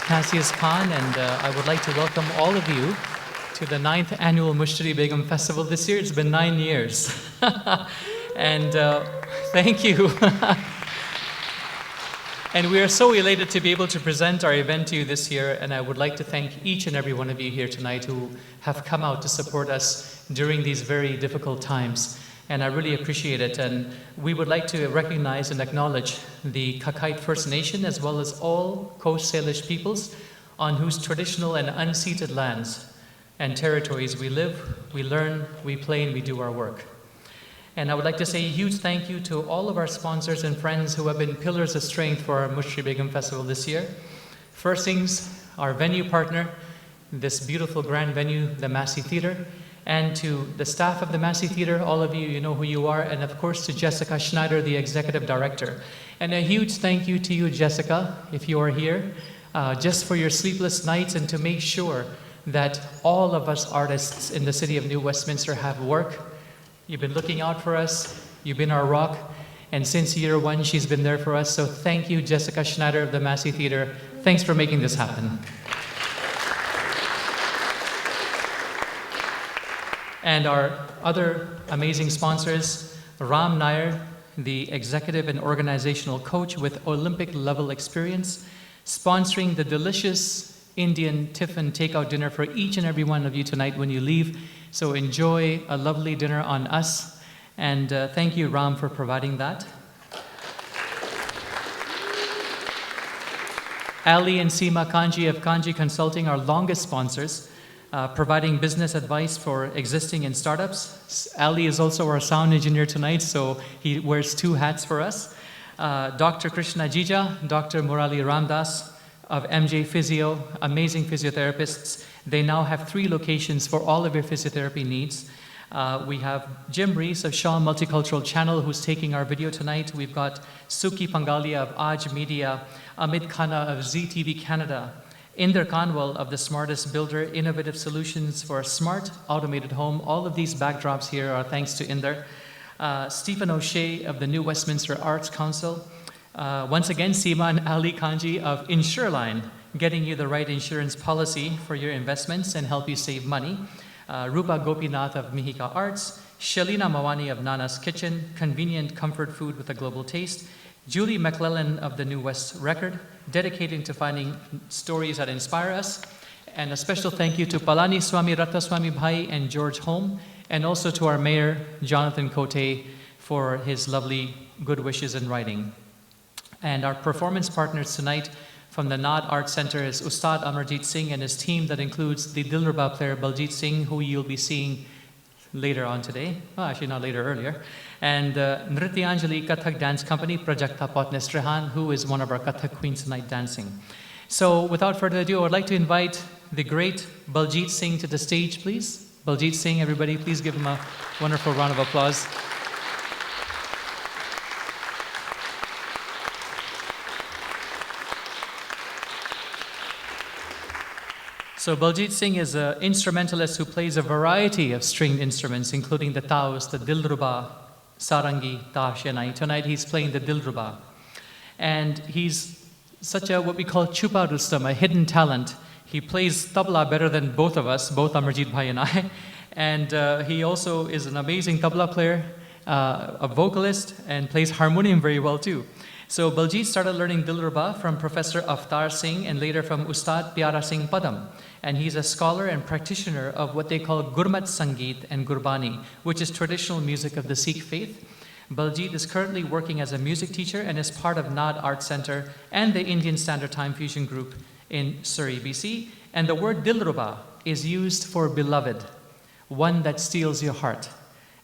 Cassius Khan, and I would like to welcome all of you to the 9th annual Mushtari Begum Festival this year. It's been 9 years. And thank you. And we are so elated to be able to present our event to you this year, and I would like to thank each and every one of you here tonight who have come out to support us during these very difficult times. And I really appreciate it. And we would like to recognize and acknowledge the Kathak First Nation as well as all Coast Salish peoples on whose traditional and unceded lands and territories we live, we learn, we play, and we do our work. And I would like to say a huge thank you to all of our sponsors and friends who have been pillars of strength for our Mushtari Begum Festival this year. First things, our venue partner, this beautiful grand venue, the Massey Theatre, and to the staff of the Massey Theatre, all of you, you know who you are, and of course to Jessica Schneider, the Executive Director. And a huge thank you to you, Jessica, if you are here, just for your sleepless nights and to make sure that all of us artists in the city of New Westminster have work. You've been looking out for us, you've been our rock, and since year one, she's been there for us. So thank you, Jessica Schneider of the Massey Theatre. Thanks for making this happen. And our other amazing sponsors, Ram Nair, the executive and organizational coach with Olympic level experience, sponsoring the delicious Indian tiffin takeout dinner for each and every one of you tonight when you leave. So enjoy a lovely dinner on us. And thank you, Ram, for providing that. Ali and Seema Kanji of Kanji Consulting, our longest sponsors, providing business advice for existing and startups. Ali is also our sound engineer tonight, so he wears 2 hats for us. Dr. Krishna Jija, Dr. Murali Ramdas of MJ Physio, amazing physiotherapists. They now have 3 locations for all of your physiotherapy needs. We have Jim Reese of Shaw Multicultural Channel, who's taking our video tonight. We've got Suki Pangalia of Aj Media, Amit Khanna of ZTV Canada, Inder Kanwal of The Smartest Builder, Innovative Solutions for a Smart Automated Home. All of these backdrops here are thanks to Inder. Stephen O'Shea of the New Westminster Arts Council. Once again, Seema and Ali Kanji of Insureline, getting you the right insurance policy for your investments and help you save money. Rupa Gopinath of Mihika Arts. Shalina Mawani of Nana's Kitchen, convenient comfort food with a global taste. Julie McClellan of the New West Record, dedicated to finding stories that inspire us. And a special thank you to Palani Swami Ratnaswamy Bhai and George Holm, and also to our mayor, Jonathan Cote, for his lovely good wishes in writing. And our performance partners tonight from the Nod Art Center is Ustad Amerjeet Singh and his team that includes the Dilruba player Baljit Singh, who you'll be seeing later on today. Well, actually not later, earlier. And Nrityanjali Kathak Dance Company, Prajakta Potnis Trehan, who is one of our Kathak queens tonight dancing. So without further ado, I would like to invite the great Baljit Singh to the stage, please. Baljit Singh, everybody, please give him a wonderful round of applause. So Baljit Singh is an instrumentalist who plays a variety of stringed instruments, including the taos, the Dilruba, sarangi, tash, and tonight he's playing the Dilruba. And he's such a, what we call chupa rustam, a hidden talent. He plays tabla better than both of us, both Amerjeet Bhai and I. And he also is an amazing tabla player, a vocalist, and plays harmonium very well too. So Baljit started learning Dilruba from Professor Avtar Singh and later from Ustad Pyara Singh Padam. And he's a scholar and practitioner of what they call Gurmat Sangeet and Gurbani, which is traditional music of the Sikh faith. Baljit is currently working as a music teacher and is part of Nod Art Center and the Indian Standard Time Fusion Group in Surrey, BC. And the word Dilruba is used for beloved, one that steals your heart.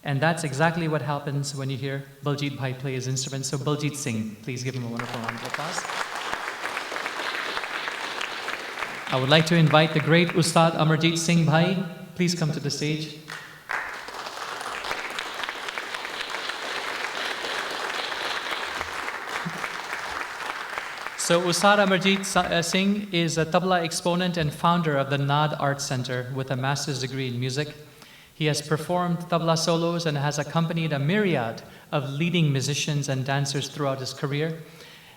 And that's exactly what happens when you hear Baljit Bhai play his instrument. So Baljit Singh, please give him a wonderful round of applause. I would like to invite the great Ustad Amerjeet Singh Bhai. Please come to the stage. So Ustad Amerjeet Singh is a tabla exponent and founder of the Nod Art Center with a master's degree in music. He has performed tabla solos and has accompanied a myriad of leading musicians and dancers throughout his career.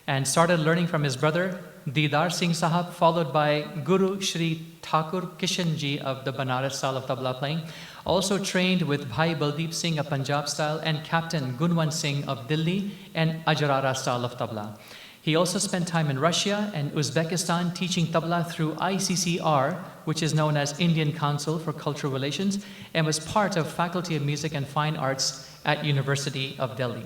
and started learning from his brother, Didar Singh Sahab, followed by Guru Shri Thakur Kishan Ji of the Banaras style of tabla playing. Also trained with Bhai Baldeep Singh of Punjab style and Captain Gunwant Singh of Delhi and Ajrara style of tabla. He also spent time in Russia and Uzbekistan teaching tabla through ICCR, which is known as Indian Council for Cultural Relations, and was part of Faculty of Music and Fine Arts at University of Delhi.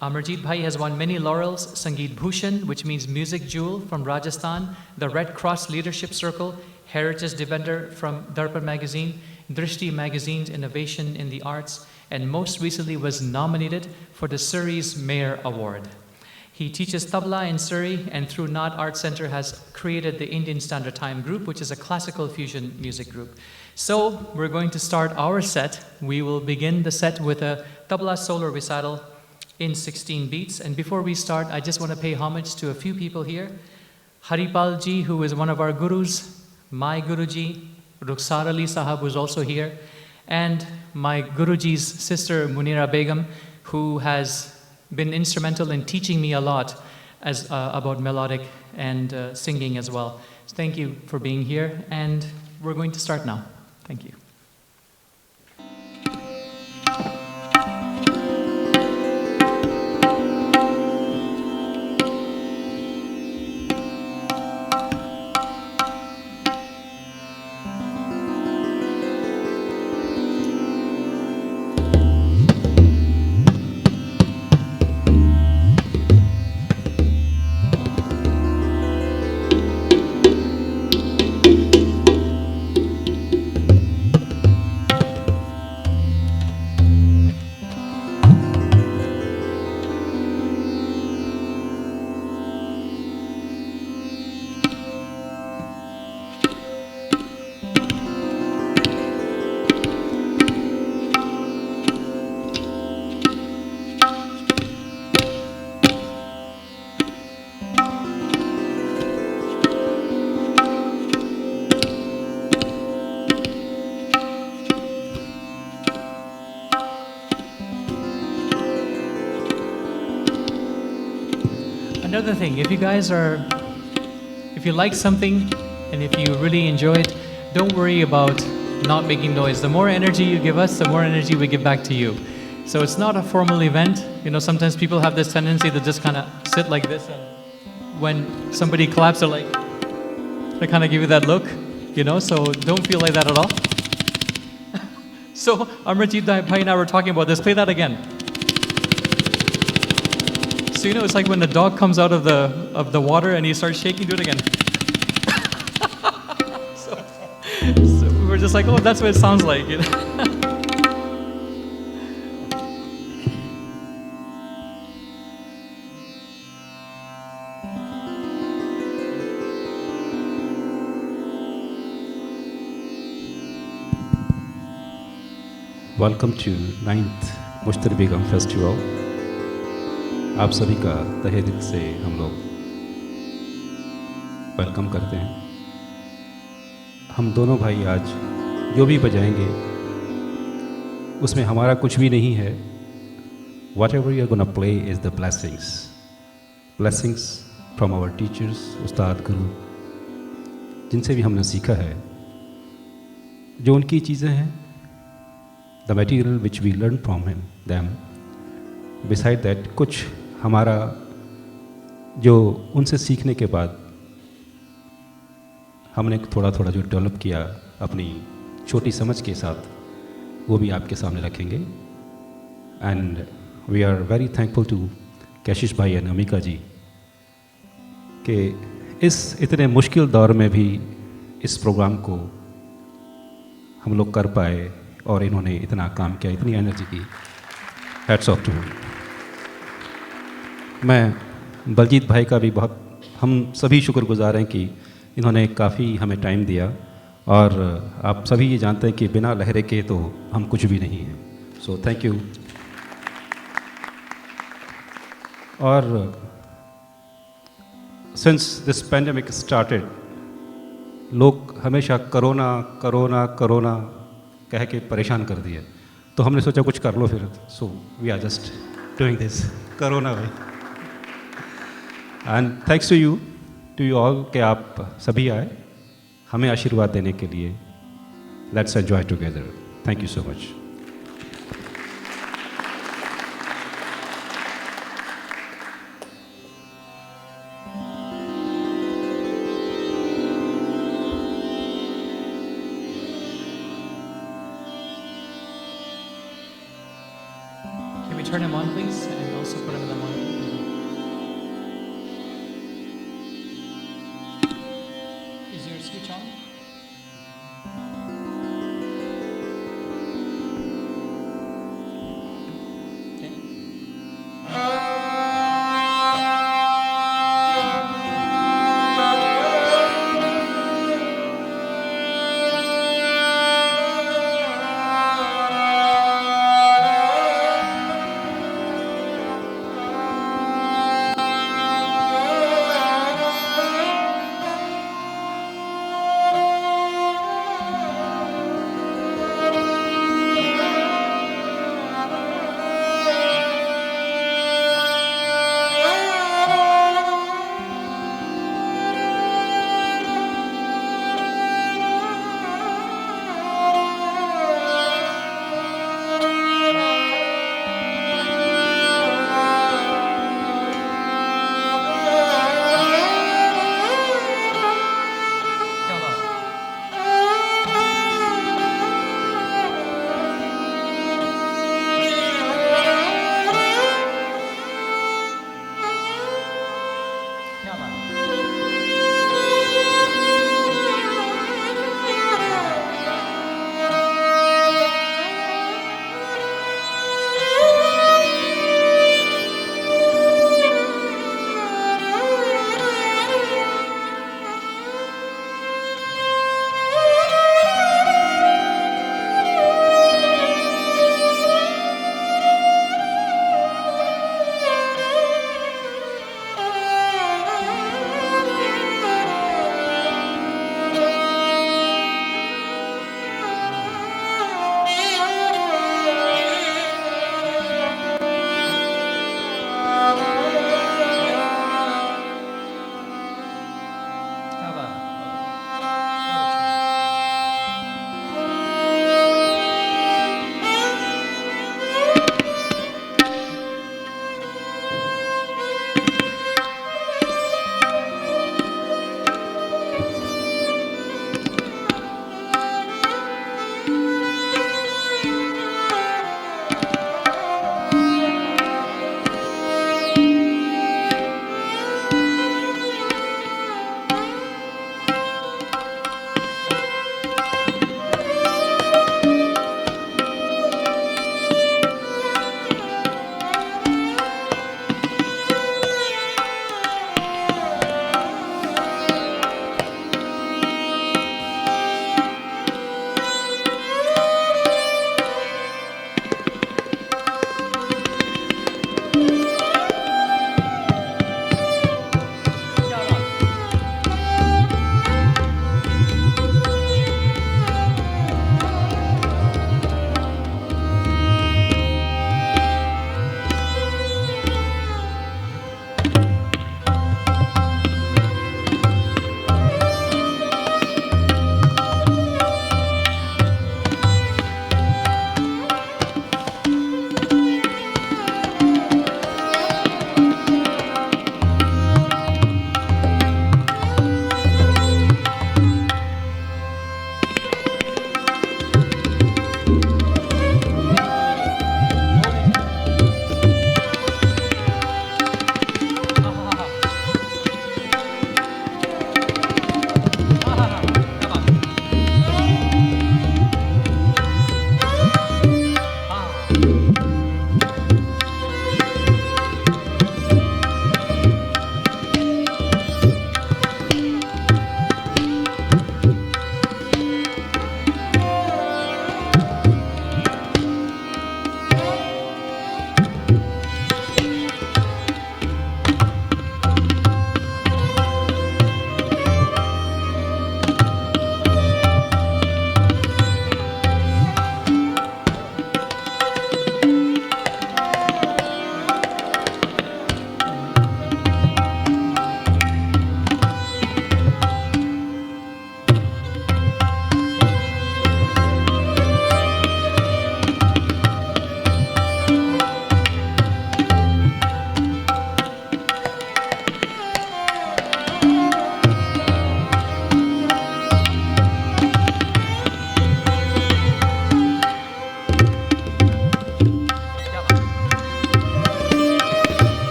Amerjeet Bhai has won many laurels: Sangeet Bhushan, which means music jewel, from Rajasthan, the Red Cross Leadership Circle, Heritage Defender from Darpan magazine, Drishti magazine's Innovation in the Arts, and most recently was nominated for the Surrey's Mayor Award. He teaches tabla in Surrey, and through Nod Art Center has created the Indian Standard Time Group, which is a classical fusion music group. So we're going to start our set. We will begin the set with a tabla solo recital in 16 beats. And before we start, I just want to pay homage to a few people here. Haripal Ji, who is one of our gurus, my Guruji, Rukhsar Ali Sahab, who's also here, and my Guruji's sister, Munira Begum, who has been instrumental in teaching me a lot about melodic and singing as well. So thank you for being here, and we're going to start now. Thank you. Another thing, if you like something and if you really enjoy it, don't worry about not making noise. The more energy you give us, the more energy we give back to you. So it's not a formal event. You know, sometimes people have this tendency to just kind of sit like this, and when somebody claps, they kind of give you that look, you know, so don't feel like that at all. So Amerjeet Bhai and I were talking about this. Play that again. So you know, it's like when the dog comes out of the water and he starts shaking. Do it again. so we were just like, oh, that's what it sounds like. You know? Welcome to 9th Mushtari Begum Festival. आप सभी का तहे दिल से हम लोग welcome करते हैं। हम दोनों भाई आज जो भी बजाएंगे उसमें हमारा कुछ भी नहीं है। Whatever you are gonna play is the blessings from our teachers, उस्ताद गुरु, जिनसे भी हमने सीखा है, जो उनकी चीज़ें हैं, the material which we learn from them. Beside that, कुछ हमारा जो उनसे सीखने के बाद हमने थोड़ा थोड़ा जो डेवलप किया अपनी छोटी समझ के साथ, वो भी आपके सामने रखेंगे। And we are very thankful to Kashish bhai and अमीका जी कि इस इतने मुश्किल दौर में भी इस प्रोग्राम को हम लोग कर पाए और इन्होंने इतना काम किया, इतनी एनर्जी की। Hats off to. मैं बलजीत भाई का भी बहुत, हम सभी शुक्रगुजार हैं कि इन्होंने काफ़ी हमें टाइम दिया, और आप सभी ये जानते हैं कि बिना लहरे के तो हम कुछ भी नहीं हैं। So thank you. और सिंस दिस पैंडेमिक स्टार्टेड, लोग हमेशा कोरोना कोरोना कोरोना कह के परेशान कर दिए, तो हमने सोचा कुछ कर लो फिर। So we are just doing this corona way. And thanks to you all कि आप सभी आए हमें आशीर्वाद देने के लिए. Let's enjoy together. Thank you so much. Can we turn him on, please, and also put him in the mic? Is your switch on? Okay.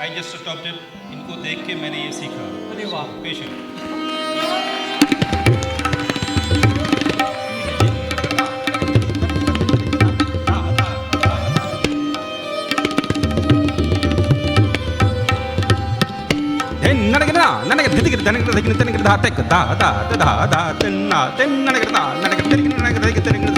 I just adopted, इनको देख के मैंने ये सीखा। अरे वाह। पेशेंट। ನನಗೆ ದಿದಿಗಿರ ದನಗಿರ ದಗಿನ ತನಗಿರ ದಾ ತೆಕ್ಕ ದಾ ದಾ ದಾ ದಾ ತೆನ್ನ ತೆನ್ನ ನನಗಿರ ದಾ ನನಗೆ ತೆರಿಗಿನ ನನಗೆ ದಗಿನ ತೆರಿಗಿನ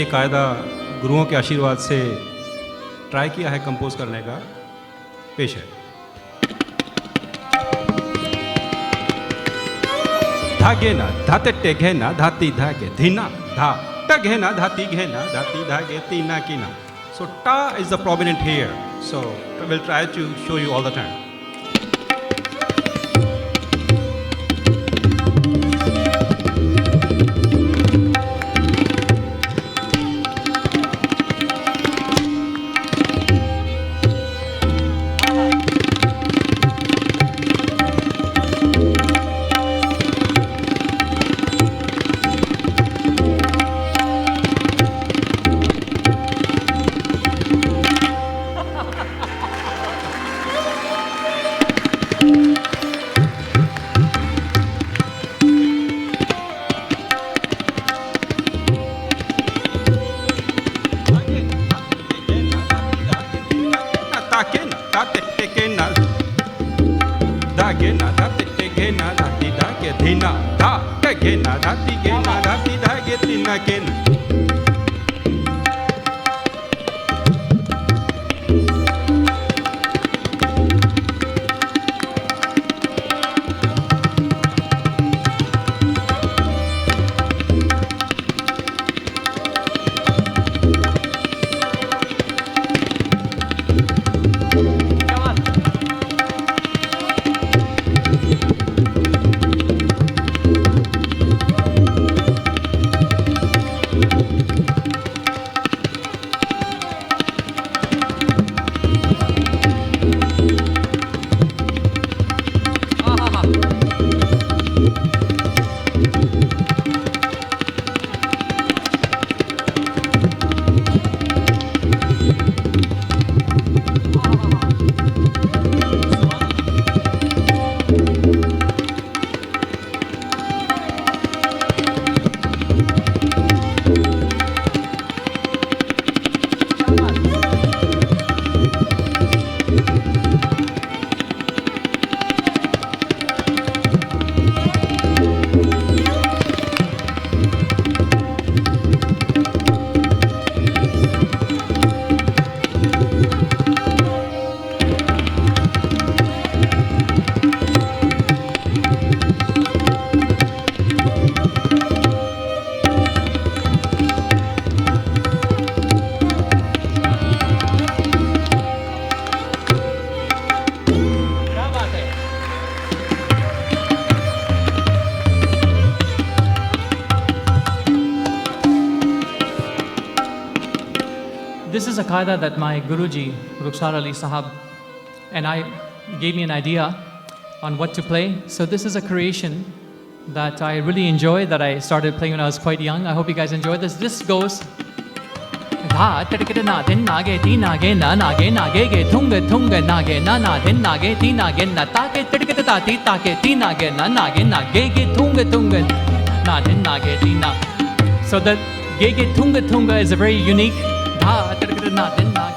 ये कायदा गुरुओं के आशीर्वाद से ट्राई किया है कंपोज करने का, पेश है। धागे ना धाते टे घेना धाती धागे धीना धा टा घेना धाती घेना धाती धागे तीना कीना. So ta is the prominent here. So we'll try to show you all the time. This is a qaida that my Guruji, Rukhsar Ali Sahab, and I gave me an idea on what to play. So this is a creation that I really enjoy, that I started playing when I was quite young. I hope you guys enjoy this. This goes dha tirkita na din nage ti nage na nage nage ge thunga thunga nage na na din nage ti nage na ta ke tirkita ta ti ti nage na nage nage ge thunga thunga na din nage ti na. So that ge thunga thunga is a very unique dha tirkita na din nage.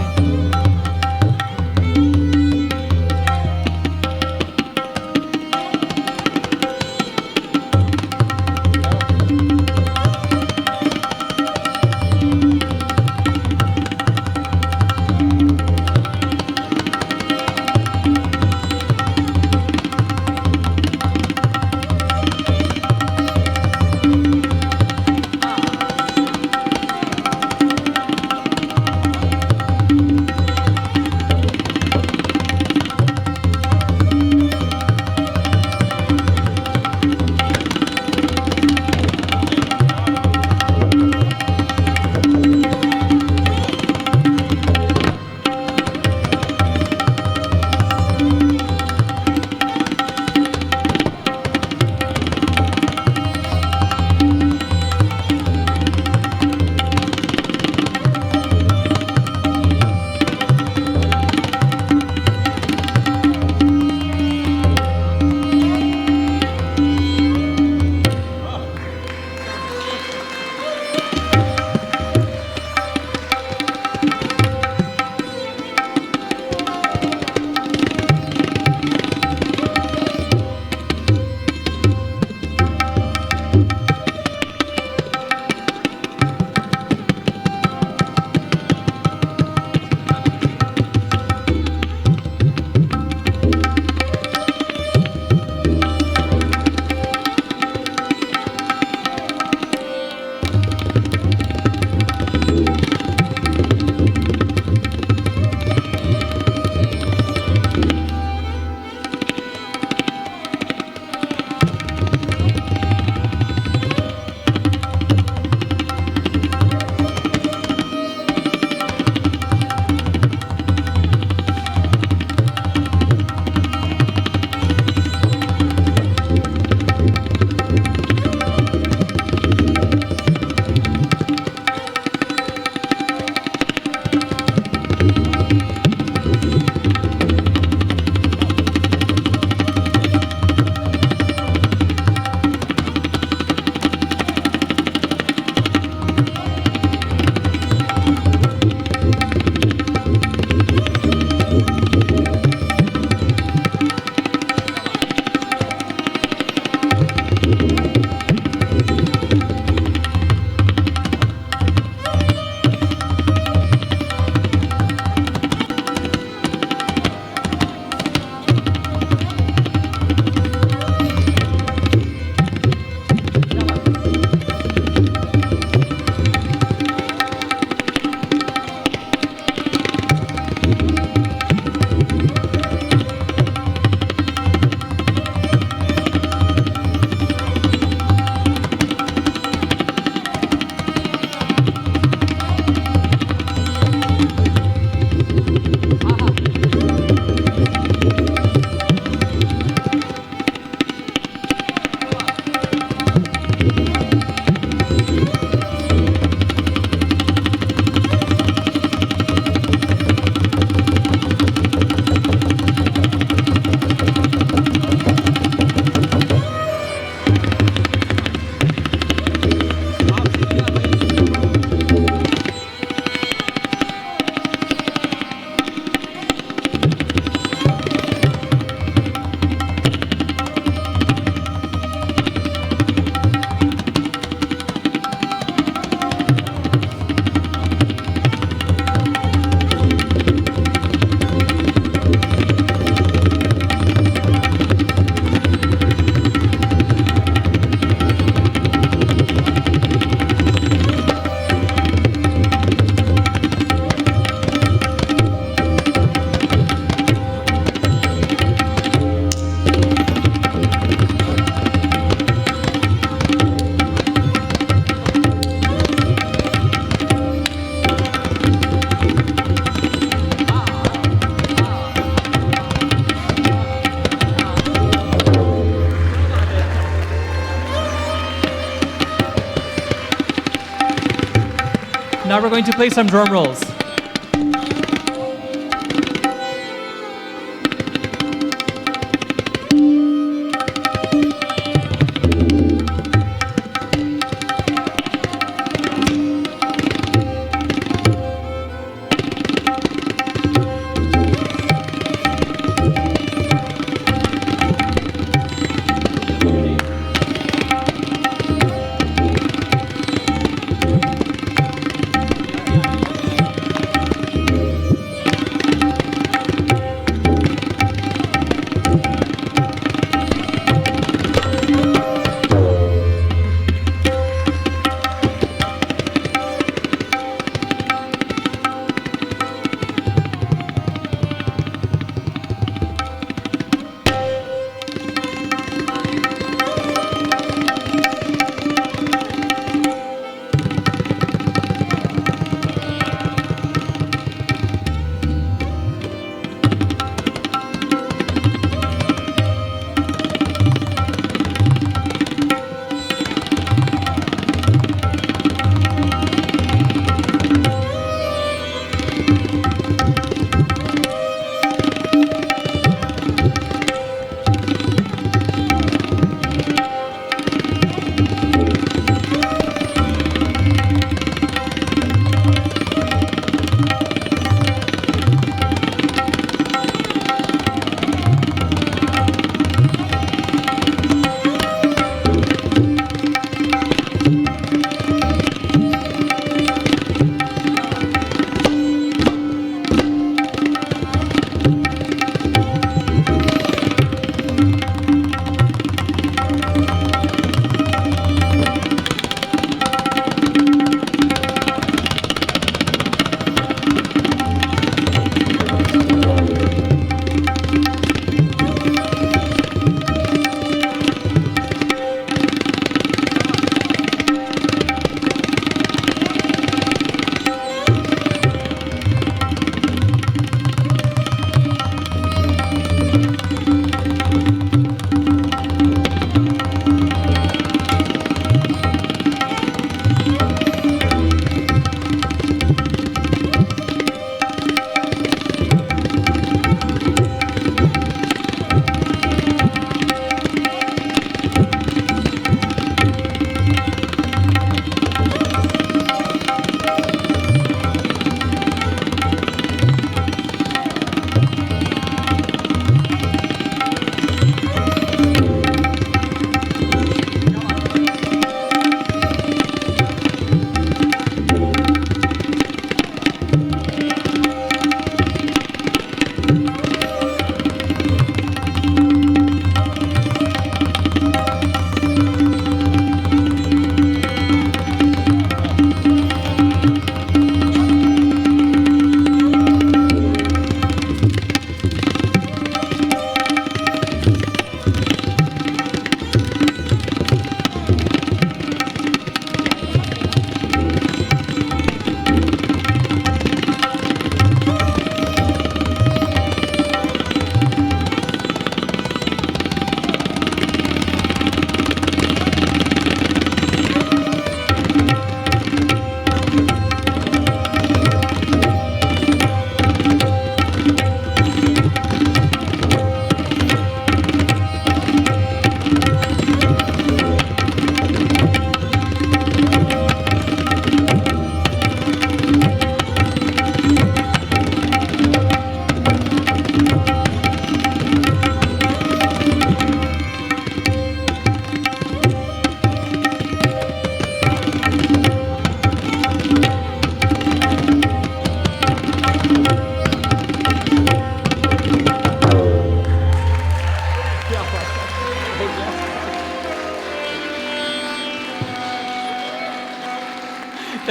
now we're going to play some drum rolls.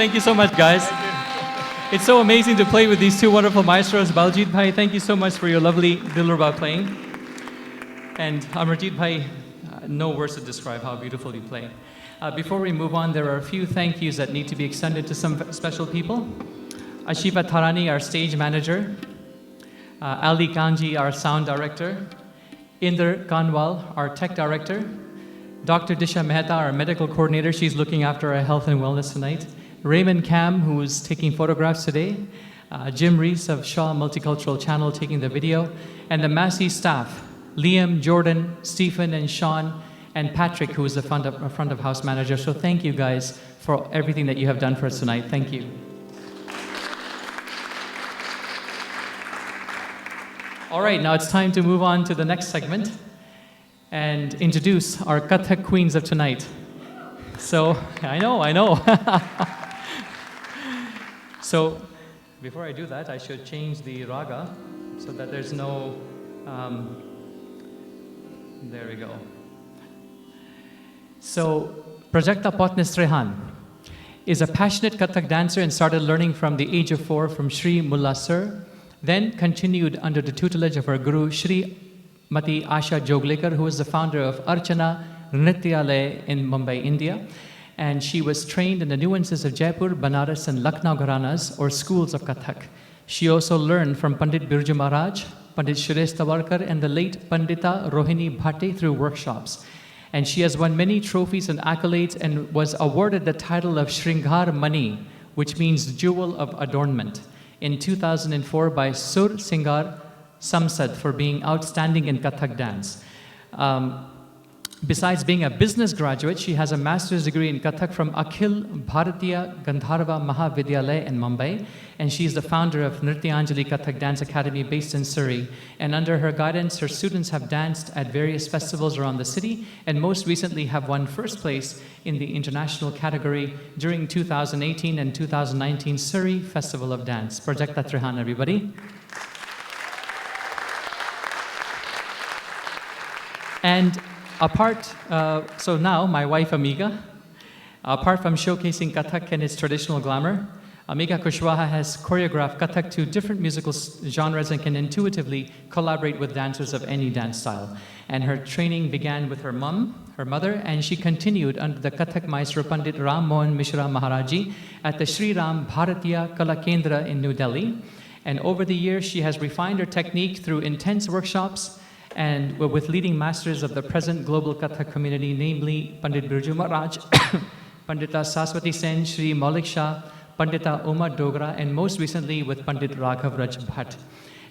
Thank you so much, guys. It's so amazing to play with these two wonderful maestros. Baljit bhai, thank you so much for your lovely Dilruba playing. And Amerjeet bhai, no words to describe how beautiful you play. Before we move on, there are a few thank yous that need to be extended to some special people. Ashifa Tharani, our stage manager. Ali Kanji, our sound director. Inder Kanwal, our tech director. Dr. Disha Mehta, our medical coordinator. She's looking after our health and wellness tonight. Raymond Cam, who's taking photographs today, Jim Reese of Shaw Multicultural Channel taking the video, and the Massey staff, Liam, Jordan, Stephen, and Sean, and Patrick, who is the front of house manager. So thank you guys for everything that you have done for us tonight. Thank you. All right, now it's time to move on to the next segment and introduce our Kathak queens of tonight. So, I know. So, before I do that, I should change the raga so that there's no, there we go. So, Prajakta Potnis Trehan is a passionate Kathak dancer and started learning from the age of 4 from Sri Mullah Sir, then continued under the tutelage of her guru, Sri Mati Asha Joglekar, who is the founder of Archana Nrityalaya in Mumbai, India. And she was trained in the nuances of Jaipur, Banaras, and Lucknow Gharanas, or schools of Kathak. She also learned from Pandit Birju Maharaj, Pandit Suresh Tawarkar, and the late Pandita Rohini Bhatte through workshops. And she has won many trophies and accolades and was awarded the title of Shringar Mani, which means jewel of adornment, in 2004 by Sur Singar Samsad for being outstanding in Kathak dance. Besides being a business graduate, she has a master's degree in Kathak from Akhil Bharatiya Gandharva Mahavidyalaya in Mumbai, and she is the founder of Nrityanjali Kathak Dance Academy based in Surrey. And under her guidance, her students have danced at various festivals around the city, and most recently have won first place in the international category during 2018 and 2019 Surrey Festival of Dance. Prajakta Trehan, everybody. And so now my wife Amika, apart from showcasing Kathak and its traditional glamour, Amika Kushwaha has choreographed Kathak to different musical genres and can intuitively collaborate with dancers of any dance style. And her training began with her mother, and she continued under the Kathak maestro Pandit Ram Mohan Mishra Maharaji at the Sri Ram Bharatiya Kala Kendra in New Delhi. And over the years, she has refined her technique through intense workshops and with leading masters of the present global Kathak community, namely Pandit Birju Maharaj, Pandita Saswati Sen, Sri Maulik Shah, Pandita Uma Dogra, and most recently with Pandit Raghav Raj Bhatt.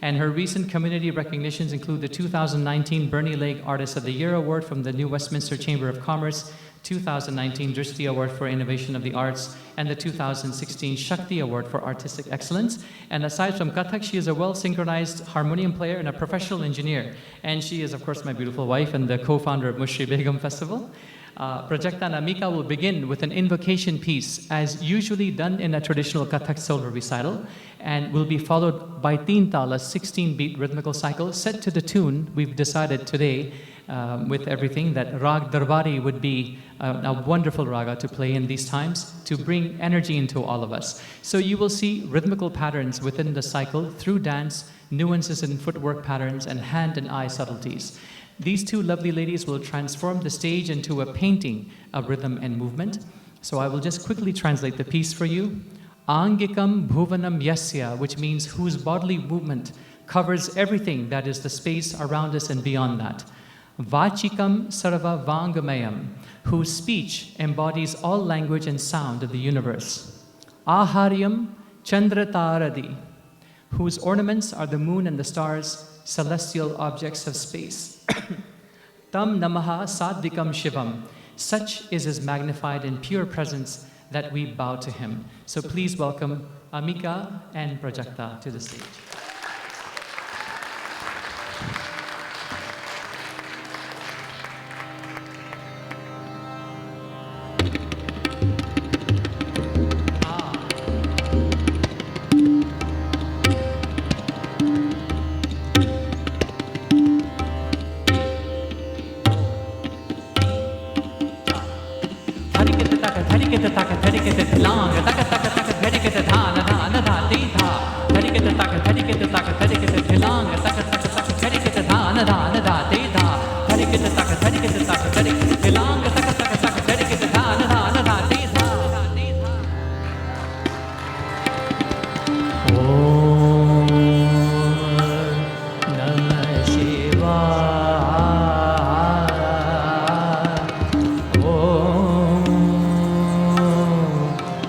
And her recent community recognitions include the 2019 Bernie Lake Artist of the Year Award from the New Westminster Chamber of Commerce, 2019 Drishti Award for Innovation of the Arts, and the 2016 Shakti Award for Artistic Excellence. And aside from Kathak, she is a well-synchronized harmonium player and a professional engineer. And she is, of course, my beautiful wife and the co-founder of Mushtari Begum Festival. Prajakta and Amika will begin with an invocation piece, as usually done in a traditional Kathak solo recital, and will be followed by Teen Tala, 16-beat rhythmical cycle, set to the tune we've decided today with everything that Rag Darbari would be a wonderful raga to play in these times to bring energy into all of us. So you will see rhythmical patterns within the cycle through dance, nuances in footwork patterns, and hand and eye subtleties. These two lovely ladies will transform the stage into a painting of rhythm and movement. So I will just quickly translate the piece for you. Angikam Bhuvanam Yasya, which means whose bodily movement covers everything that is the space around us and beyond that. Vachikam Sarva Vangamayam, whose speech embodies all language and sound of the universe. Aharyam Chandrataradi, whose ornaments are the moon and the stars, celestial objects of space. Tam Namaha Sadvikam Shivam, such is his magnified and pure presence that we bow to him. So please welcome Amika and Prajakta to the stage.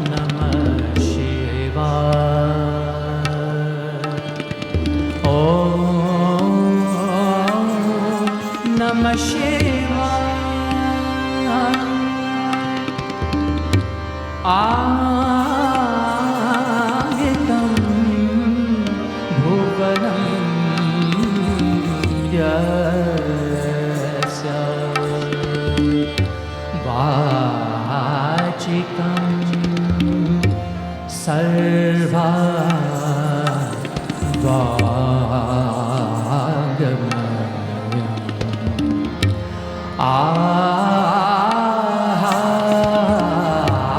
Namah आहितं भुवनं यस्य वाचिकं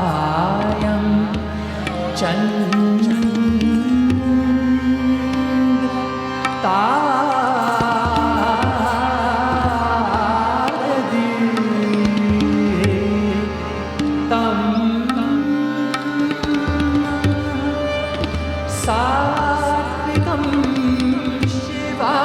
आहायं चन्द्र तारदीप्तं सात्विकं शिवम्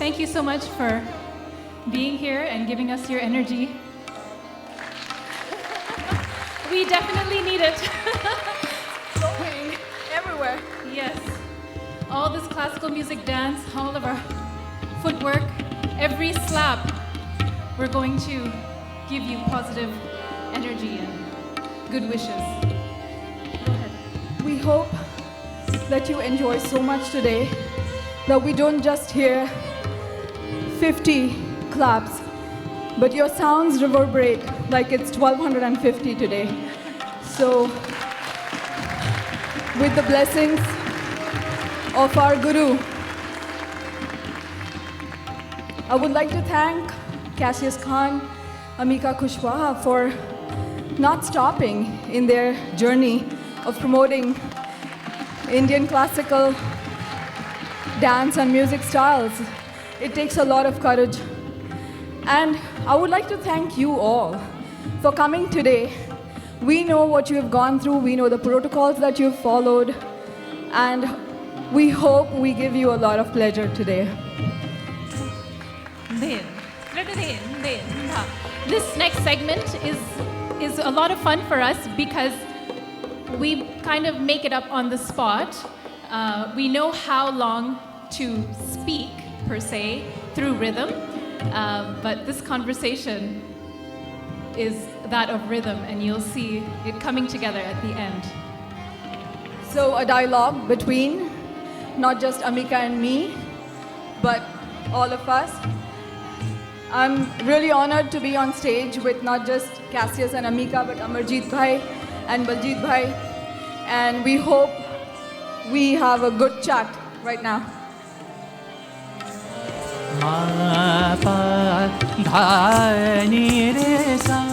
Thank you so much for being here and giving us your energy. We definitely need it. Going everywhere. Yes. All this classical music dance, all of our footwork, every slap, we're going to give you positive energy and good wishes. Go ahead. We hope that you enjoy so much today that we don't just hear 50 claps, but your sounds reverberate like it's 1250 today. So, with the blessings of our Guru, I would like to thank Cassius Khan, Amika Kushwaha for not stopping in their journey of promoting Indian classical dance and music styles. It takes a lot of courage. And I would like to thank you all for coming today. We know what you have gone through, we know the protocols that you've followed, and we hope we give you a lot of pleasure today. This next segment is a lot of fun for us because we kind of make it up on the spot. We know how long to speak, per se, through rhythm, but this conversation is that of rhythm, and you'll see it coming together at the end. So a dialogue between not just Amika and me, but all of us. I'm really honored to be on stage with not just Cassius and Amika, but Amerjeet bhai and Baljit bhai. And we hope we have a good chat right now. Ma pa dha ni re sa.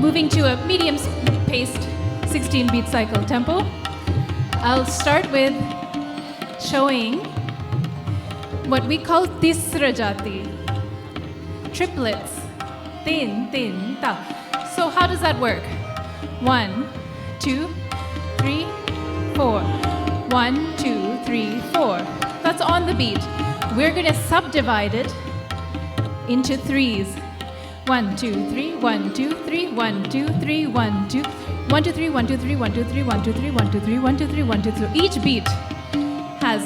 Moving to a medium-paced 16-beat cycle tempo. I'll start with showing what we call Tisra Jati, triplets. Tin, tin, ta. So how does that work? 1, 2, 3, 4. 1, 2, 3, 4. That's on the beat. We're going to subdivide it into threes. 1, 2, 3, 1, 2, 3, 1, 2, 3, 1, 2, 1, 2, 3, 1, 2, 3, 1, 2, 3, 1, 2, 3, 1, 2, 3, 1, 2, 3, 1, 2, 3. Each beat has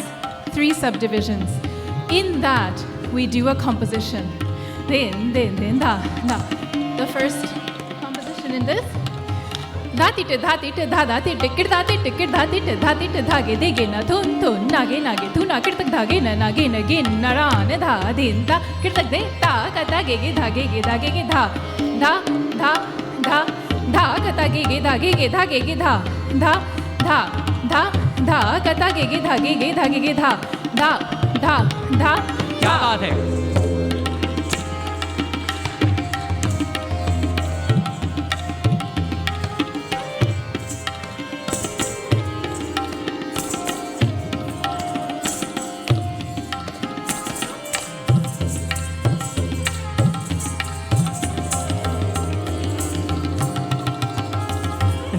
3 subdivisions. In that, we do a composition. Din, da, da. The first composition in this. Dhati da dhati tikir dhati dhage dege na thun thun nage nage tu na kirtak dhage na nage nage naran dha din da kirtak de ta kata ge dha ge dha ge dha dha dha dha dha kata ge dha ge dha ge dha dha dha dha dha kata ge dha ge dha ge dha dha dha dha. क्या बात है.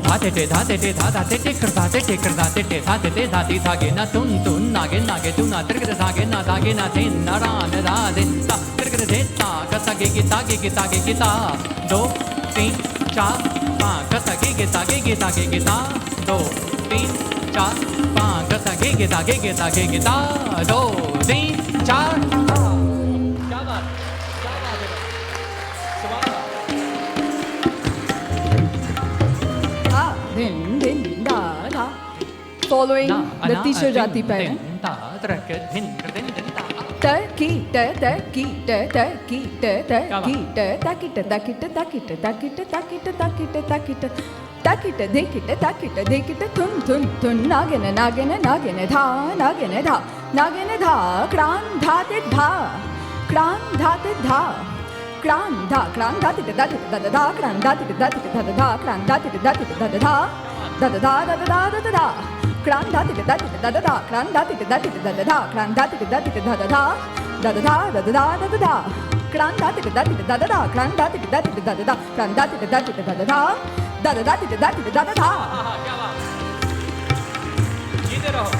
धाते टे धा धाते टे कर धाते टे धाते टे धाती धागे ना तुन तुन नागे नागे तू ना तिरकर धागे ना धागे ना थे नारान राधे ता तिरकर दे ता कसा गे ता 2 3 4 5 कसा गे ता 2 3 4 5 कसा गे ता 2 3 4. क्या बात है. Din, din, da, da. Following the Tisra Jati pattern. Ta ki ta ta ki ta ta ki ta ta ki ta ta ki ta ta ki ta ta ki ta ta ki ta ta ki ta ta ki ta ta ki ta ta ki ta de ki ta ta ki ta de ki ta tun tun tun nagene nagene nagene dha nagene dha kran dha te dha kran dha te dha kran dha ti da ti da da kran dha ti da ti da da kran dha ti da ti da da da da da da kran dha ti da ti da da kran dha ti da ti da da kran dha ti da ti da da da da da kran dha ti da ti da da kran dha ti da ti da da kran dha ti da ti da da da da ti da ti da da. क्या बात. जीते रहो.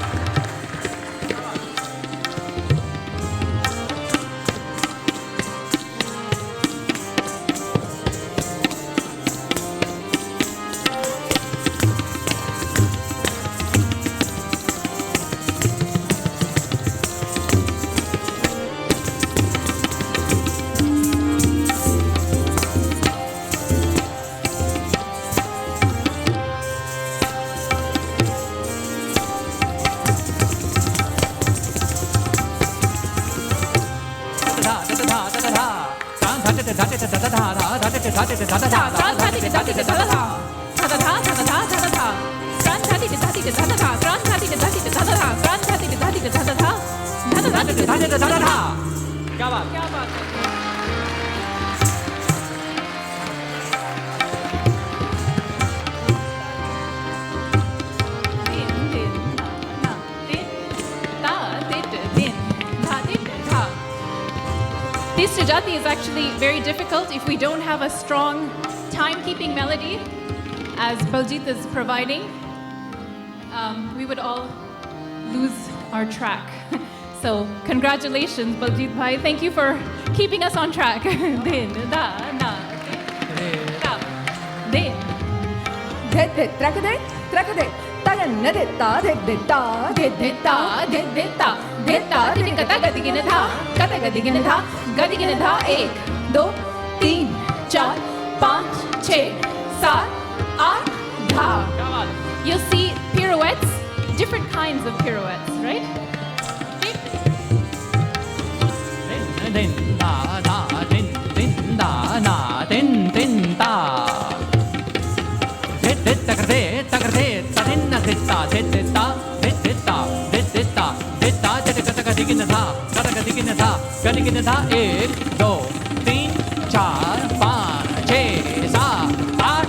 क्या बात. Tisra Jati is actually very difficult if we don't have a strong time-keeping melody, as Baljit is providing. We would all lose our track. So congratulations, Baljit bhai. Thank you for keeping us on track. Din, da, na, din, da, din. Trakade. tagan detta detta detta detta detta dikata gadigina tha kata gadigina tha 1 2 3 4 5 6 7 8 dha. You'll see pirouettes, different kinds of pirouettes, right? Din da da din da na din da. Dit ta din ta din na dit ta dit ta dit ta dit ta dit ta dit ta digin da digin da 1 2 3 4 5 6 7 8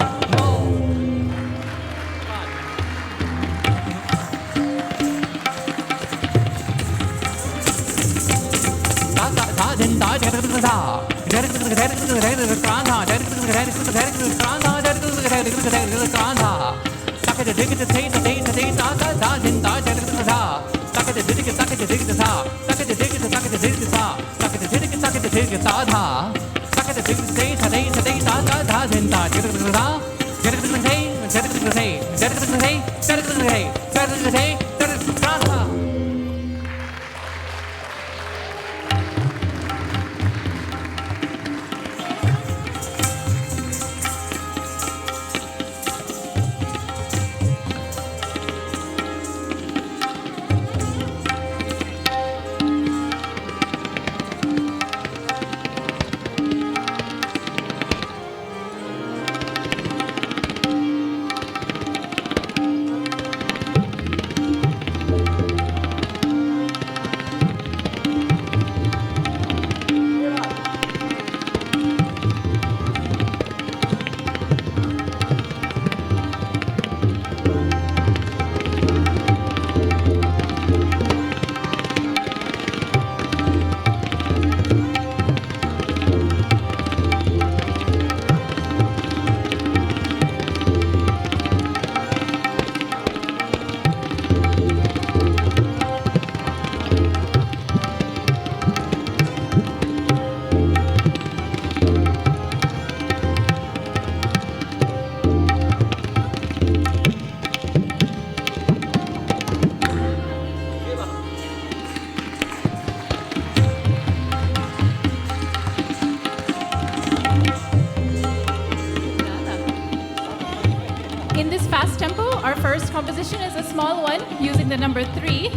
In this fast tempo, our first composition is a small one using the number 3,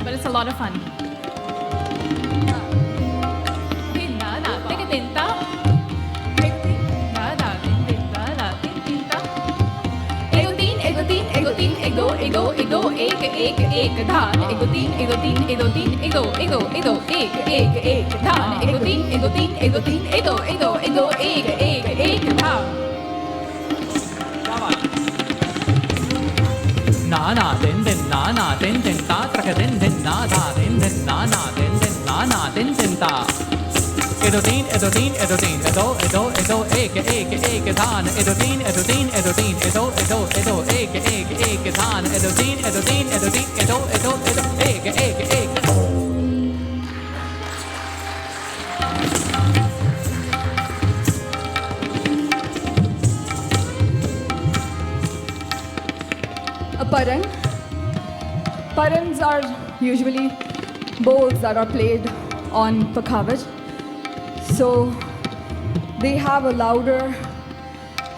but it's a lot of fun. Na na din ta traka din na da din na na din na din ta. Edo din edo ek dhan edo din edo ek dhan edo din edo ek. A paran. Parans are usually bowls that are played on pakhavaj. So they have a louder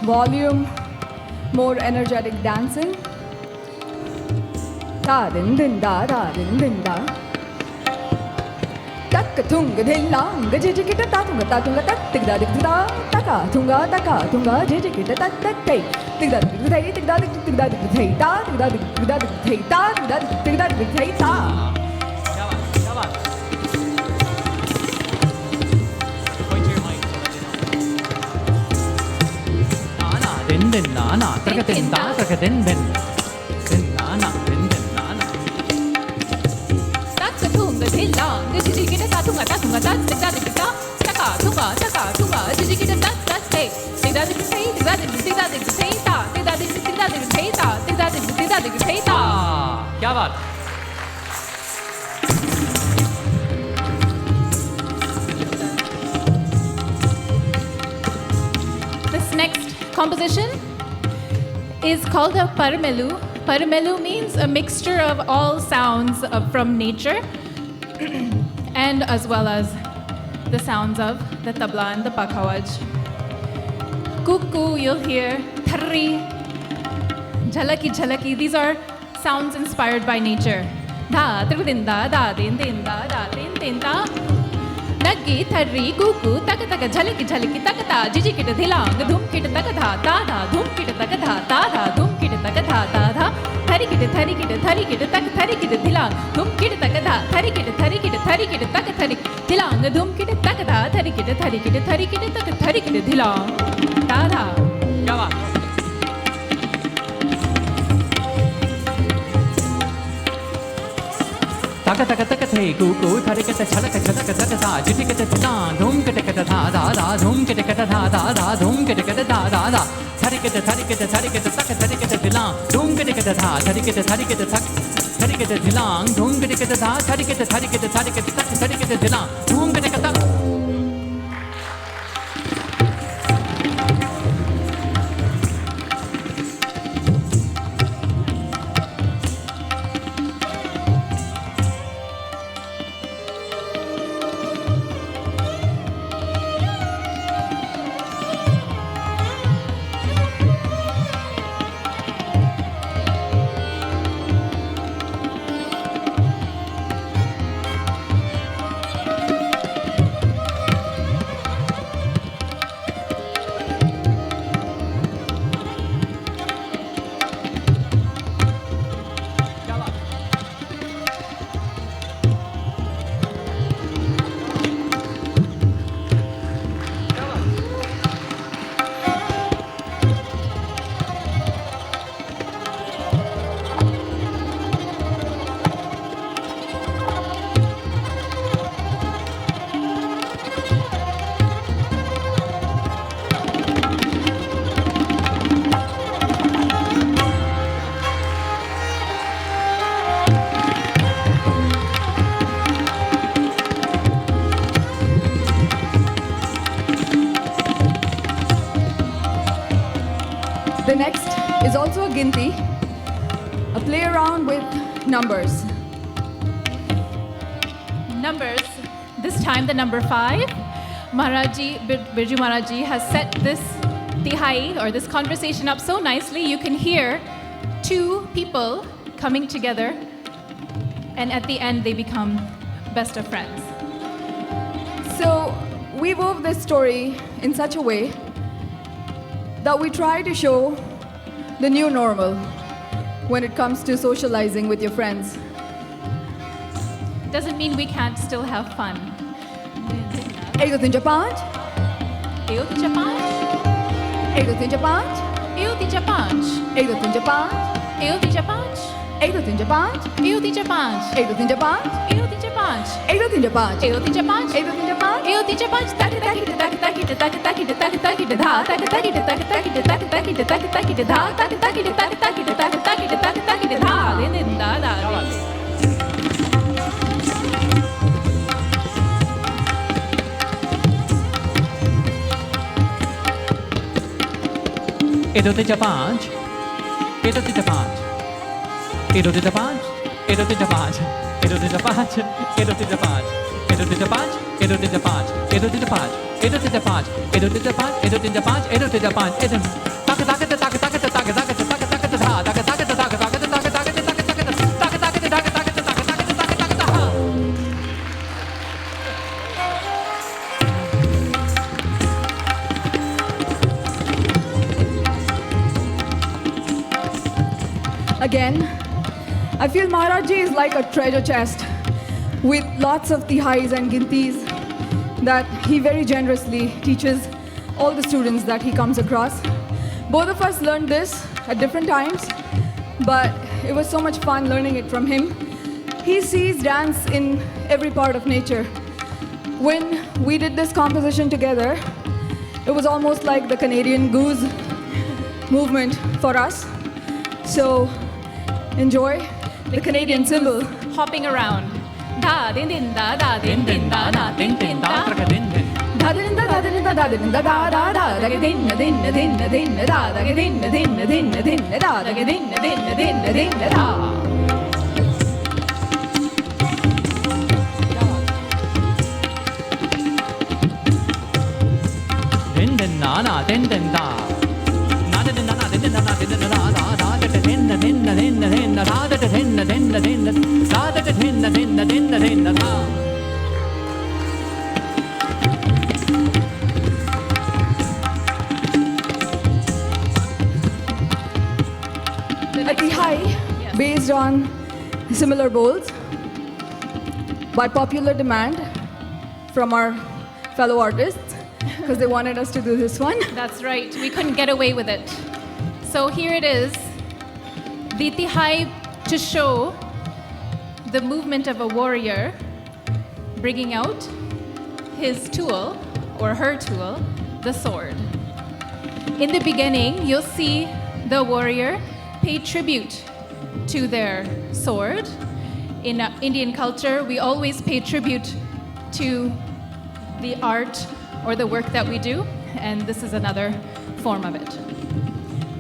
volume, more energetic dancing. Da din din da din din da. Tak tunga dhilang jijikita tatunga tat tigda digda taka tunga jijikita tat tay tigda digda tigda tigda digda ta tigda digda ta tigda digda ta. Na trakatin ta trakatin din na din na tak tunga dhilang jijikita tatunga tat tigda digda taka tunga jijikita tat tay tigda digda ta tigda digda ta. क्या बात. This next composition is called a paramelu, Paramelu means a mixture of all sounds from nature and as well as the sounds of the tabla and the pakhawaj. Kuku, you'll hear. Tharri, jhalaki, jhalaki. These are sounds inspired by nature. Da, trudinda, da, din, din, da. Naggi, tharri, kuku, taka, taka, jhalaki, jhalaki, taka, ta, jiji, kit, dhilang, dhum, kit, taka, dha, ta, dha, dhum, kit, taka, dha, ta, dha, dhum, kit, taka, dha, ta, dha. Thari, kit, thari, kit, thari, kit, taka, thari, kit, dhilang, dhum, kit, taka, dha, thari, kit, thari, kit, thari, kit, taka, thari, dhilang, dhum, kit, taka, dha, thari, kit, thari, kit, thari, kit, taka, thari, kit, dhilang, ta, dha. क्या बात taka taka taka the kuku thari kete chalaka chalaka taka tha jiti kete tha dhum kete kete tha da da dhum kete kete tha da da dhum kete kete da da da thari kete taka thari kete dilang dhum kete kete tha thari kete dilang dhum kete kete tha thari kete taka thari kete dilang dhum kete kete. The next is also a ginti, a play around with numbers. Numbers. This time the number 5. Maharaji, Birju Maharaji has set this tihai or this conversation up so nicely. You can hear two people coming together, and at the end they become best of friends. So we wove this story in such a way that we try to show the new normal when it comes to socializing with your friends. Doesn't mean we can't still have fun. Eight in Japan. Eu te Japan. Eight in Japan. Eu te Japan. Eight in Japan. Eu te Japan. Eight in Japan. Eu te Japan. Eight in Japan. Eu te Japan. Eight in Japan. Eu te Japan. Eight in Japan. Eu te Japan. Tak tak tak tak tak tak tak tak tak tak dha tak tak tak tak tak tak tak tak tak dha tak tak tak tak tak tak dha din da da. Edo te Japan. Edo te Japan. Edo te Japan. Edo te Japan. Edo te Japan. Edo te Japan. Edo te Japan. Edo te Japan. Edo te Japan. Edo te Japan. Edo te Japan. Edo te Japan. Edo te Japan. Edo tak tak tak tak tak tak tak tak tak tak dha tak tak tak tak tak tak tak tak tak tak tak tak tak tak dha. Again, I feel Maharaji is like a treasure chest with lots of tihais and gintis that he very generously teaches all the students that he comes across. Both of us learned this at different times, but it was so much fun learning it from him. He sees dance in every part of nature. When we did this composition together, it was almost like the Canadian goose movement for us. So enjoy the Canadian symbol. Hopping around. Da din din da da din din da da din din da. Ati high, based on similar bowls, by popular demand from our fellow artists, because they wanted us to do this one. That's right. We couldn't get away with it. So here it is. The tihai to show the movement of a warrior bringing out his tool or her tool, the sword. In the beginning, you'll see the warrior pay tribute to their sword. In Indian culture, we always pay tribute to the art or the work that we do, and this is another form of it.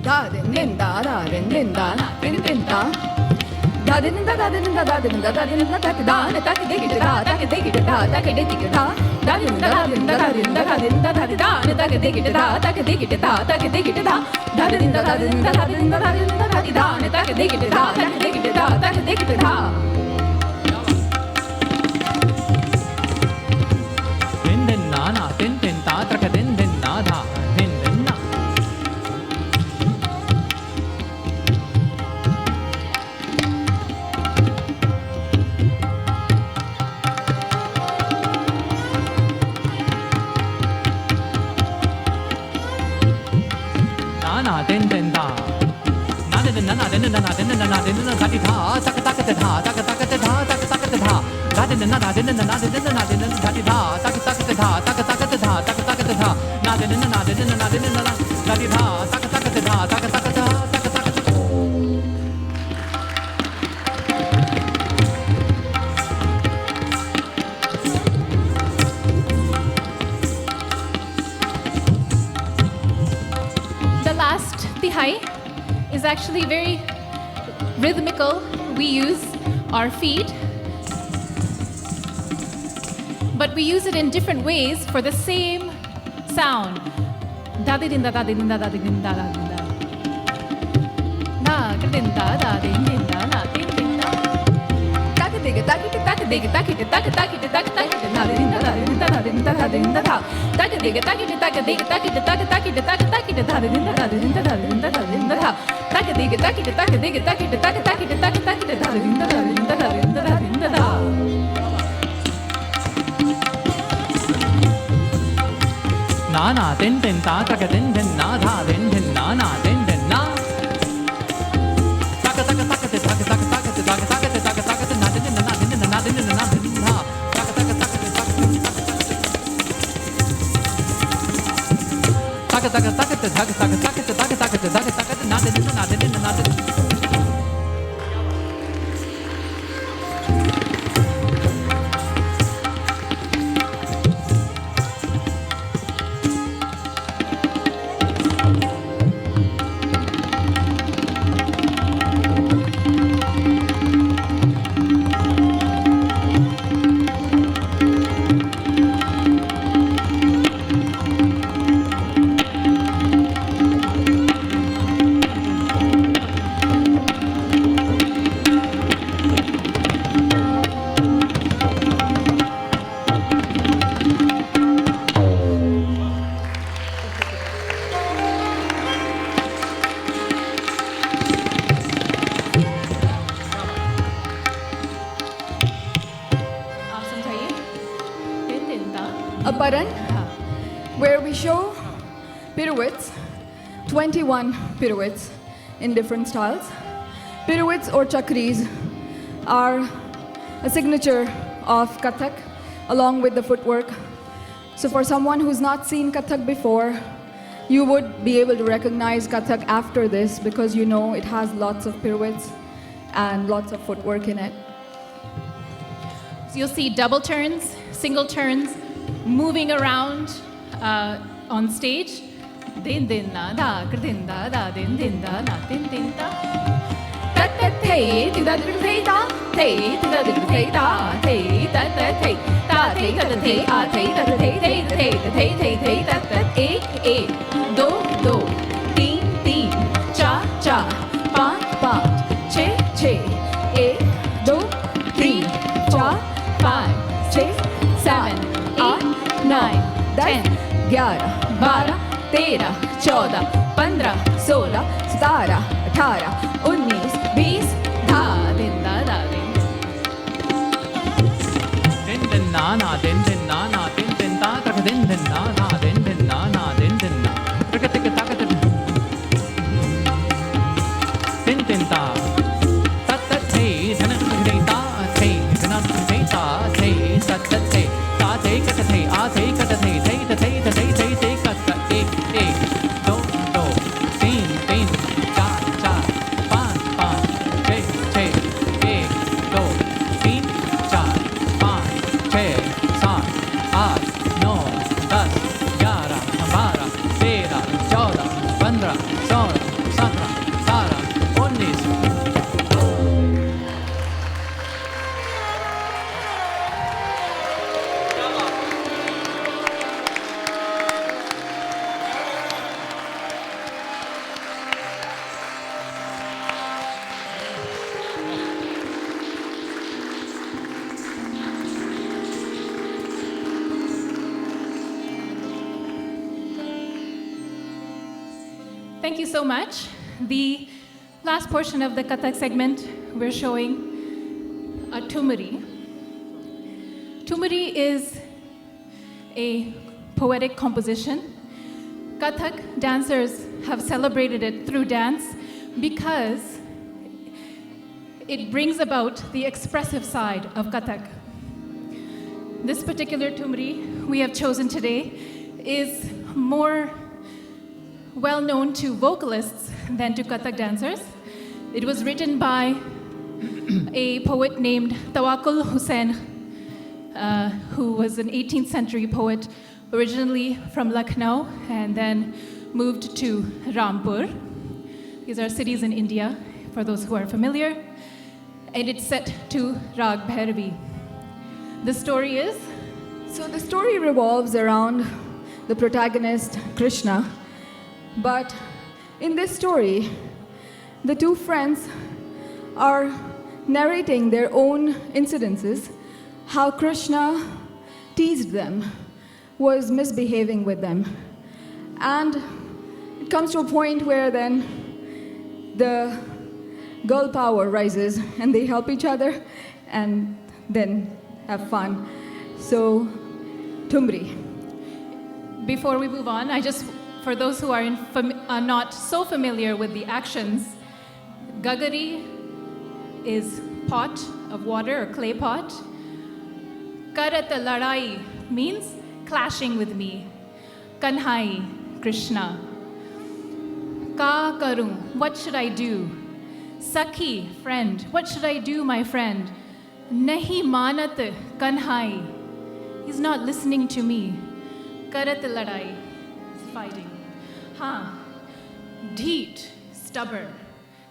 Da din din da da din din da din din da. Da din da da din da da din da da din da da da da da dig it da da dig it da da dig it da da din da din da din da din da da da da dig it da da dig it da da dig it da da din da din da din da din da da da dig it da da dig it da da dig it da. Din din na na din din ta tra ka din din na da din din na. Na na din din da. Na din din na na din din na na din din na na din din na ta ti tha tak tak ta tha tak tak ta tha tak tak ta tha. Da din din na na din din na na din din na na din din ta ti tha tak tak ta tha tak tak ta tha tak tak ta tha. Na din din na na din din na na din din na na ta ti tha tak tak ta tha tak tak ta tha tak tak ta. The last tihai is actually very rhythmical. We use our feet, but we use it in different ways for the same sound. Da din da da din da da din da da din da. Da din da da din da na din da. Tak dig tak tak dig tak tak tak tak tak da din da din da din da din da da. Tak dig tak tak dig tak tak tak tak tak da din da din da din da din da. Tak dig tak tak dig tak tak tak tak tak da din da din da din da din da. Na na din din ta ta ka din din na da din din na na din din na. Ta ka ta ka ta ka ta ka ta ka ta ka ta ka ta ka ta ka ta ka na din din na din din na din din na din din na. Ta ka ta ka ta ka ta ka ta ka ta ka ta ka ta ka ta ka ta ka ta ka ta ka ta ka ta ka ta ka na din din na din din na din. A paran, where we show pirouettes, 21 pirouettes in different styles. Pirouettes or chakris are a signature of Kathak along with the footwork. So for someone who's not seen Kathak before, you would be able to recognize Kathak after this because you know it has lots of pirouettes and lots of footwork in it. So you'll see double turns, single turns, moving around on stage. Din din na da din da da din da na din da. Ta ta thay ti da din thay da thay ti da din thay da thay ta ta thay ta thay ta thay a thay ta thay thay thay thay thay thay ta ta ek ek do do teen teen cha cha पाँच पाँच छः छः एक दो तीन चार पाँच छः 7 8 9 10 11 12 13 14 15 16 17 18 19 20 धा दिन दा दा दिन din na na din na na din ta tak din na na din na na din na tak tak tak tak din ta ta ta thei dhana thei ta thei dhana thei ta thei ta ta thei ta thei ka thei a thei ka thei thei ta thei ta thei thei thei ka ta ek ek do do तीन तीन चार चार पाँच पाँच छः छः एक दो तीन चार पाँच छः सात आठ नौ 10 11 12 13 14 15 16 17 18 19 Thank you so much. The last portion of the Kathak segment, we're showing a tumari. Tumari is a poetic composition. Kathak dancers have celebrated it through dance because it brings about the expressive side of Kathak. This particular tumari we have chosen today is more well known to vocalists than to Kathak dancers. It was written by a poet named Tawakkul Hussain, who was an 18th century poet originally from Lucknow and then moved to Rampur. These are cities in India, for those who are familiar. And it's set to Rag Bhairavi. The story is? So the story revolves around the protagonist, Krishna. But in this story, the two friends are narrating their own incidences, how Krishna teased them, was misbehaving with them. And it comes to a point where then the girl power rises and they help each other and then have fun. So, Tumri. Before we move on, for those who are not so familiar with the actions, Gagari is pot of water or clay pot. Karata Ladai means clashing with me. Kanhai, Krishna. Ka karu, what should I do? Sakhi, friend, what should I do, my friend? Nahi manat kanhai, he's not listening to me. Karat ladai, fighting. Dheet, stubborn.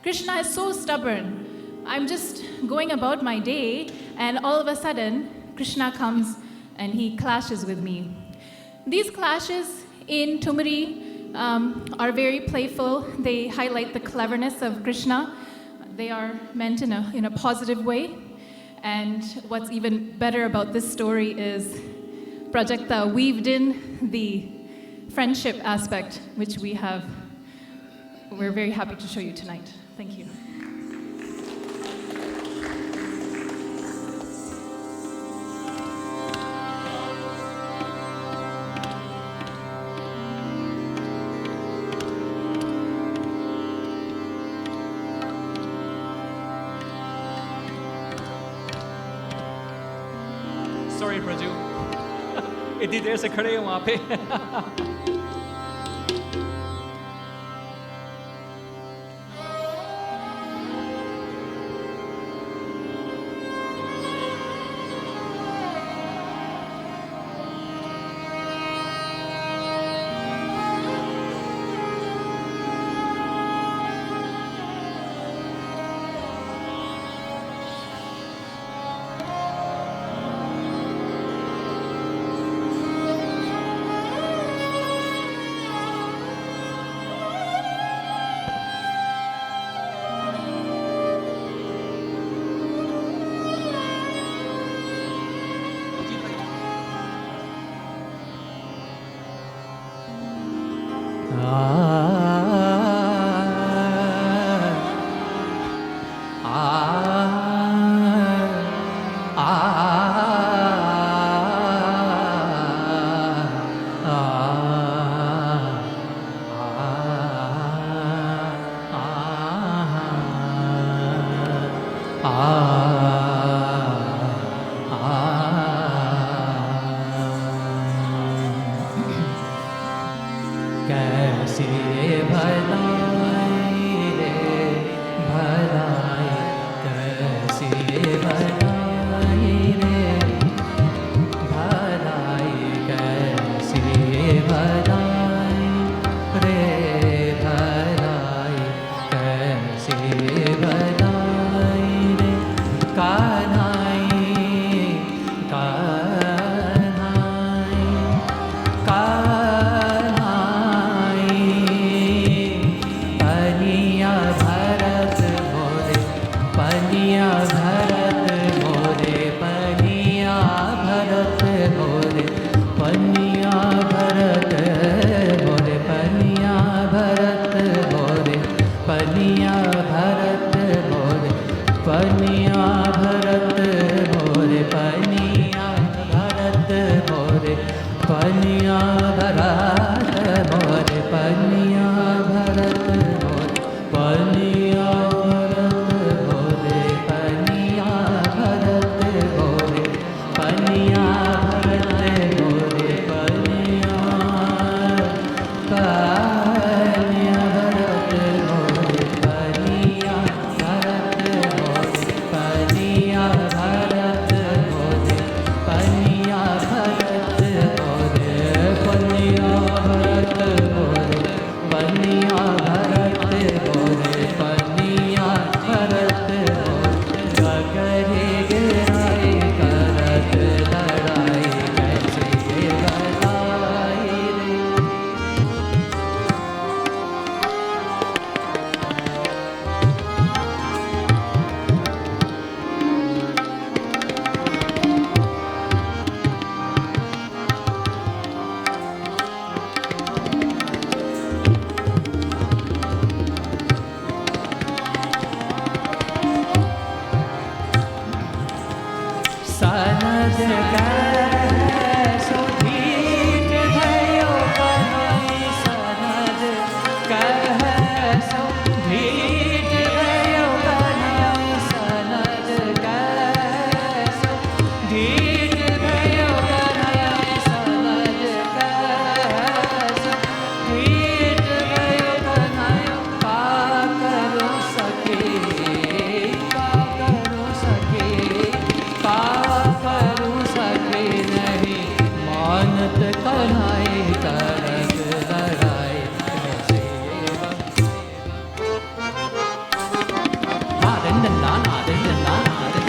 Krishna is so stubborn. I'm just going about my day, and all of a sudden, Krishna comes and he clashes with me. These clashes in Tumari are very playful. They highlight the cleverness of Krishna. They are meant in a positive way. And what's even better about this story is Prajakta weaved in the friendship aspect, which we're very happy to show you tonight. Thank you. Sorry, Praju. इतनी देर से खड़े हैं वहाँ पे. कैसे भलाई रे भलाई, कैसे भलाई रे भलाई, कैसे भलाई रे भलाई, कैसे भलाई रे कान्हाई कान्हाई कान्हाई, पनिया भरत मोरे पनिया भरत मोरे पनिया भरत मोरे पनिया भरत मोरे पनिया भरत मोरे पनिया भरत मोरे पनिया भरत मोरे पनिया भरत मोरे पनिया भरत मोरे पनिया भरत मोरे पनिया भरत मोरे पनिया भरत मोरे पनिया भरत मोरे पनिया पनिया भरत मोरे पनिया भरत मोरे पनिया भरत मोरे पनिया भरत मोरे पनिया भरत मोरे पनिया भरत मोरे पनिया भरत मोरे गगरे गिराए करत लड़ाई, कैसे भलाई रे सनद कैसो धीट भयो कन्हई, सनद कैसो धीट भयो कन्हई, सनद कैसो धीट भयो कन्हई, सनद कैसो धीट भयो कन्हई, का करो सके का करो सके का करूं सके नहीं, मानत कन्हई करत लड़ाई, कैसे नादन नादन नादन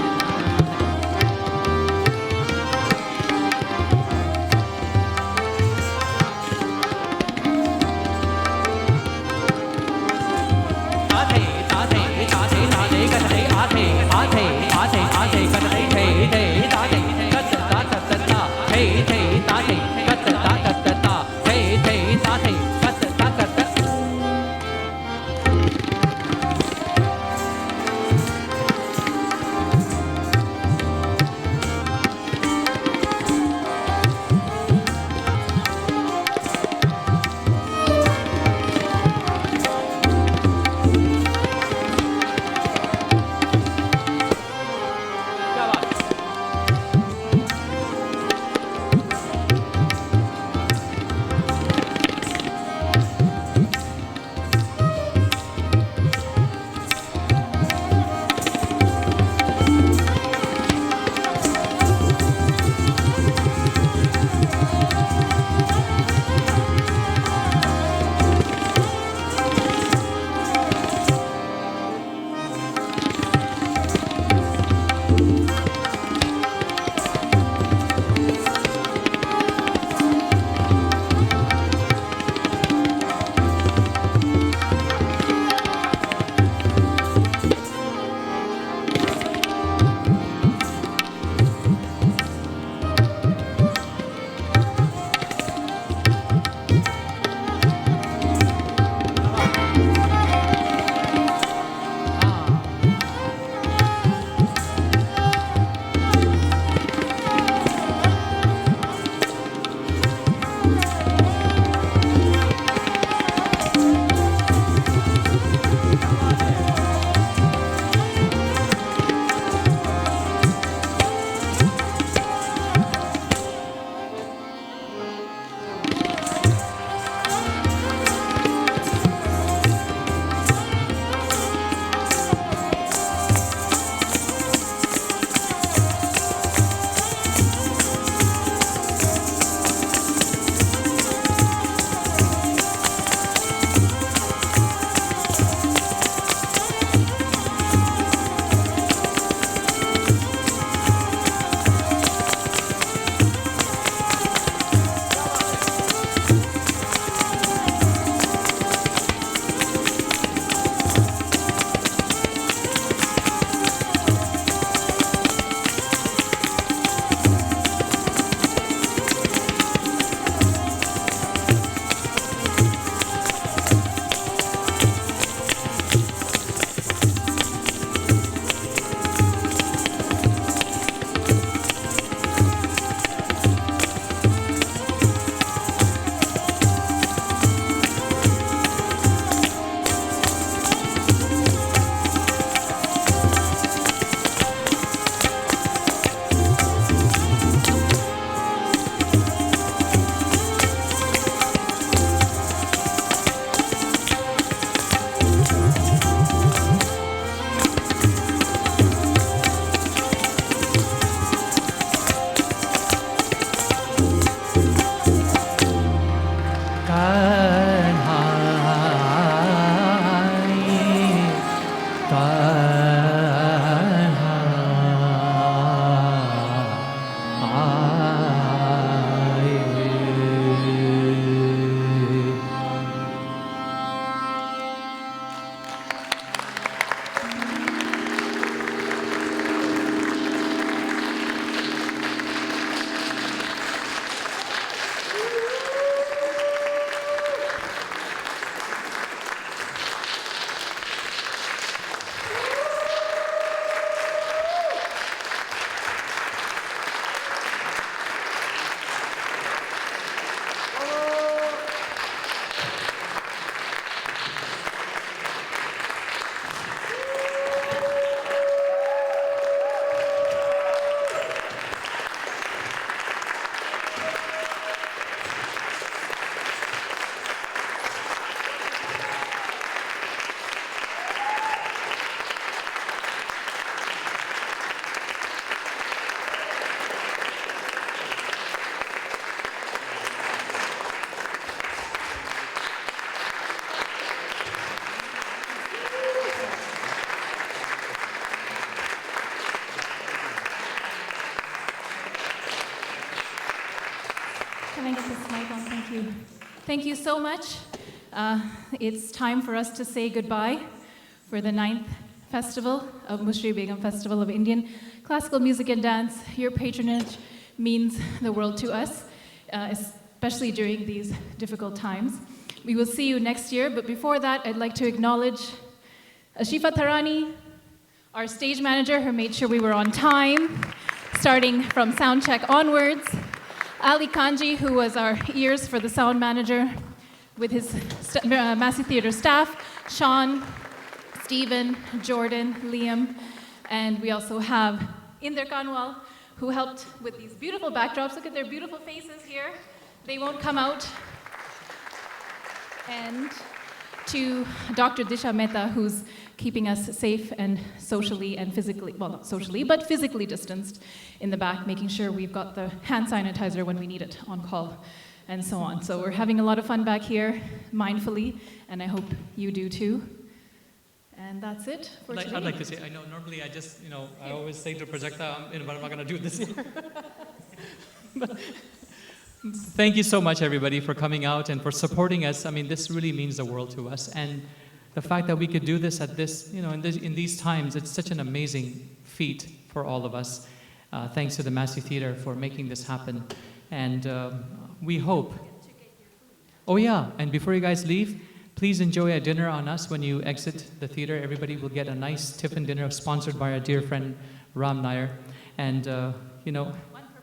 this mic on? Thank you. Thank you so much. It's time for us to say goodbye for the 9th festival of Mushtari Begum Festival of Indian Classical Music and Dance. Your patronage means the world to us, especially during these difficult times. We will see you next year, but before that, I'd like to acknowledge Ashifa Tharani, our stage manager, who made sure we were on time, starting from sound check onwards. Ali Kanji, who was our ears for the sound manager with his Massey Theatre staff, Sean, Stephen, Jordan, Liam, and we also have Inder Kanwal, who helped with these beautiful backdrops. Look at their beautiful faces here. They won't come out. And to Dr. Disha Mehta, who's keeping us safe and socially and physically, well, not socially, but physically distanced in the back, making sure we've got the hand sanitizer when we need it on call, and so on. So we're having a lot of fun back here, mindfully, and I hope you do too. And that's it for today. I'd like to say, I know normally I just, I always say to Prajakta, but I'm not going to do this year. But thank you so much, everybody, for coming out and for supporting us. I mean, this really means the world to us. And the fact that we could do this at this, in these times, it's such an amazing feat for all of us. Thanks to the Massey Theatre for making this happen. And we hope. Oh yeah, and before you guys leave, please enjoy a dinner on us when you exit the theatre. Everybody will get a nice tiffin dinner sponsored by our dear friend Ram Nair. And, One per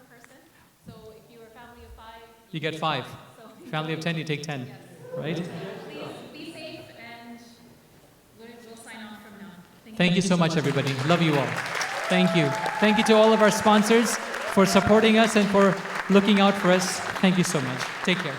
person. So if you're a family of 5, you get 5. So Family of 10, you take 10, right? please be safe, and we'll sign off from now. Thank you so much, everybody. Love you all. Thank you. Thank you to all of our sponsors for supporting us and for looking out for us. Thank you so much. Take care.